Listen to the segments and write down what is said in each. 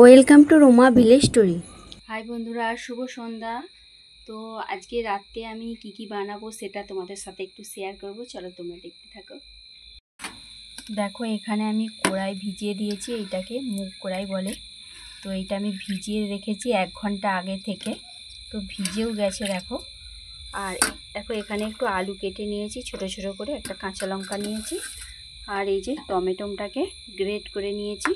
Welcome to Roma village story. Hi বন্ধুরা, শুভ সন্ধ্যা। তো আজকে রাতে আমি কি বানাবো সেটা তোমাদের সাথে একটু শেয়ার করব। চলো তোমরা দেখতে থাকো। দেখো, এখানে আমি কড়াই ভিজিয়ে দিয়েছি, এইটাকে মুগ কড়াই বলে। তো এইটা আমি ভিজিয়ে রেখেছি 1 ঘন্টা আগে থেকে। তো ভিজেও গেছে দেখো। আর দেখো, এখানে একটু আলু কেটে নিয়েছি ছোট ছোট করে, একটা কাঁচা লঙ্কা নিয়েছি, আর এই যে টমেটোটাকে গ্রেট করে নিয়েছি।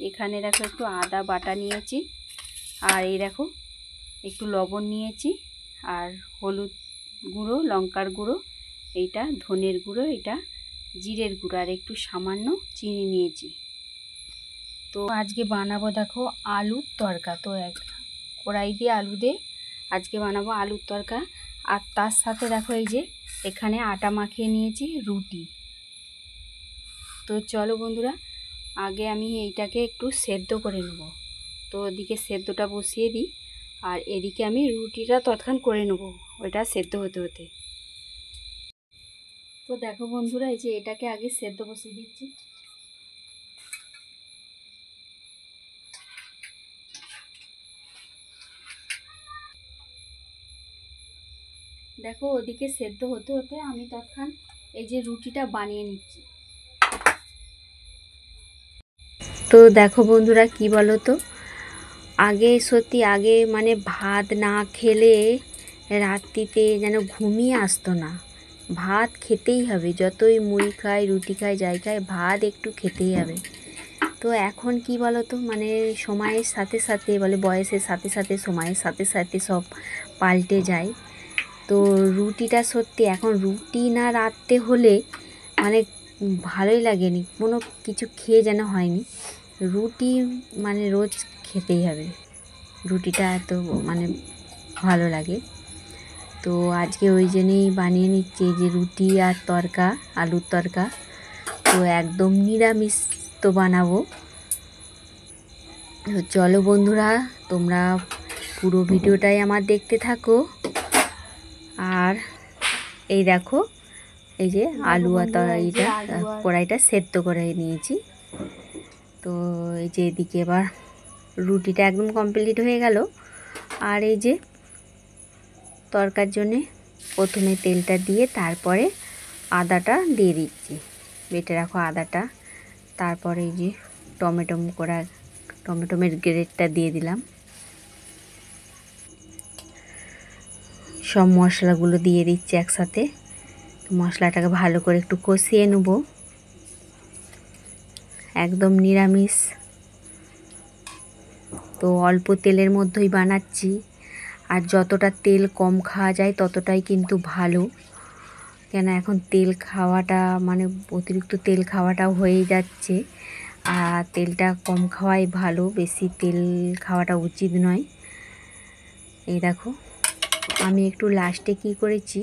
এখানে দেখো একটু আদা বাটা নিয়েছি, আর এই দেখো একটু লবণ নিয়েছি, আর হলুদ গুঁড়ো, লঙ্কার গুঁড়ো, এইটা ধনের গুঁড়ো, এটা জিরের গুঁড়ো, আর একটু সামান্য চিনি নিয়েছি। তো আজকে বানাবো দেখো আলুর তরকা। তো এক কড়াই দিয়ে আলু দিয়ে আজকে বানাবো আলুর তরকা। আর তার সাথে দেখো এই যে এখানে আটা মাখিয়ে নিয়েছি রুটি। তো চলো বন্ধুরা, আগে আমি এইটাকে একটু সেদ্ধ করে নেব। তো ওদিকে সেদ্ধটা বসিয়ে দিই, আর এদিকে আমি রুটিটা তৎক্ষণ করে নেব, ওইটা সেদ্ধ হতে হতে। তো দেখো বন্ধুরা, এই যে এটাকে আগে সেদ্ধ বসিয়ে দিচ্ছি। দেখো ওদিকে সেদ্ধ হতে হতে আমি তৎক্ষণ এই যে রুটিটা বানিয়ে নিচ্ছি। তো দেখো বন্ধুরা, কি বলো তো, আগে মানে ভাত না খেলে রাত্রিতে যেন ঘুমিয়ে আসতো না। ভাত খেতেই হবে, যতই মুড়ি খাই, রুটি খাই, যাই খাই, ভাত একটু খেতেই হবে। তো এখন কি বলো তো, মানে সময়ের সাথে সাথে বলে, বয়সের সাথে সাথে সময়ের সাথে সাথে সব পাল্টে যায়। তো রুটিটা সত্যি এখন রুটি না রাত্রে হলে মানে ভালোই লাগেনি, কোনো কিছু খেয়ে যেন হয়নি। রুটি মানে রোজ খেতেই হবে, রুটিটা এত মানে ভালো লাগে। তো আজকে ওই জন্যই বানিয়ে নিচ্ছি এই যে রুটি আর তরকা, আলুর তরকা। তো একদম নিরামিষ তো বানাবো। তো চলো বন্ধুরা, তোমরা পুরো ভিডিওটাই আমার দেখতে থাকো। আর এই দেখো, এই যে আলু আর তরকারিটা কড়াইটা সেদ্ধ করে নিয়েছি। তো এই যে এদিকে এবার রুটিটা একদম কমপ্লিট হয়ে গেল। আর এই যে তরকার জন্যে প্রথমে তেলটা দিয়ে তারপরে আদাটা দিয়ে দিচ্ছি, বেটে রাখো আদাটা। তারপরে এই যে টমেটোমের গ্রেটটা দিয়ে দিলাম। সব মশলাগুলো দিয়ে দিচ্ছি একসাথে। মশলাটাকে ভালো করে একটু কষিয়ে নেব। একদম নিরামিষ, তো অল্প তেলের মধ্যেই বানাচ্ছি। আর যতটা তেল কম খাওয়া যায় ততটাই কিন্তু ভালো, কেন এখন তেল খাওয়াটা মানে অতিরিক্ত তেল খাওয়াটাও হয়ে যাচ্ছে। আর তেলটা কম খাওয়াই ভালো, বেশি তেল খাওয়াটা উচিত নয়। এই দেখো, আমি একটু লাস্টে কি করেছি,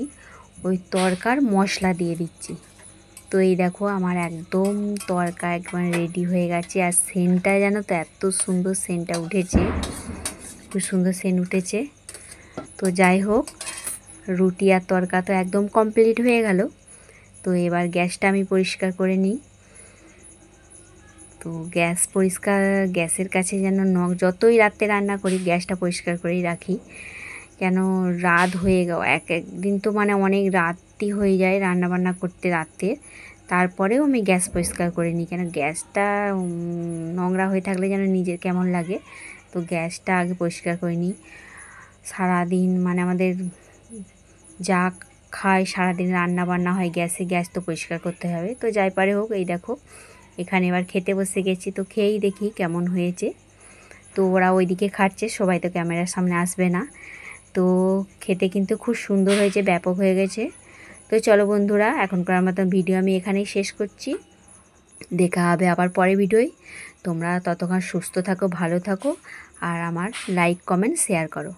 ওই তরকার মশলা দিয়ে দিচ্ছি। তো এই দেখো আমার একদম তরকা একবার রেডি হয়ে গেছে। আর সেন্টটা জানো তো, এত সুন্দর সেন্টটা উঠেছে, খুব সুন্দর সেন্ট উঠেছে। তো যাই হোক, রুটি আর তরকা তো একদম কমপ্লিট হয়ে গেল। তো এবার গ্যাসটা আমি পরিষ্কার করে নিই। তো গ্যাসের কাছে যেন যতই রাত্রে রান্না করি গ্যাসটা পরিষ্কার করেই রাখি, কেন রাত হয়ে একদিন তো মানে অনেক রাতই হয়ে যায় রান্না বান্না করতে রাতে। তারপরেও আমি গ্যাস পরিষ্কার করে নিই, কেন গ্যাসটা নোংরা হয়ে থাকলে যেন নিজের কেমন লাগে। তো গ্যাসটা আগে পরিষ্কার করে নিই। সারাদিন মানে আমাদের যা খাই, সারাদিন রান্না বান্না হয় গ্যাসে, গ্যাস তো পরিষ্কার করতে হবে। তো যাই পারে হোক, এই দেখো এখানে এবার খেতে বসে গেছি। তো খেয়েই দেখি কেমন হয়েছে। তো ওরা ওইদিকে খাচ্ছে, সবাই তো ক্যামেরার সামনে আসবে না। তো খেতে কিন্তু খুব সুন্দর হয়েছে, ব্যাপক হয়ে গেছে। তো চলো বন্ধুরা, এখনকার মতন ভিডিও আমি এখানেই শেষ করছি। দেখা হবে আবার পরে ভিডিওয়। তোমরা ততক্ষণ সুস্থ থাকো, ভালো থাকো, আর আমার লাইক কমেন্ট শেয়ার করো।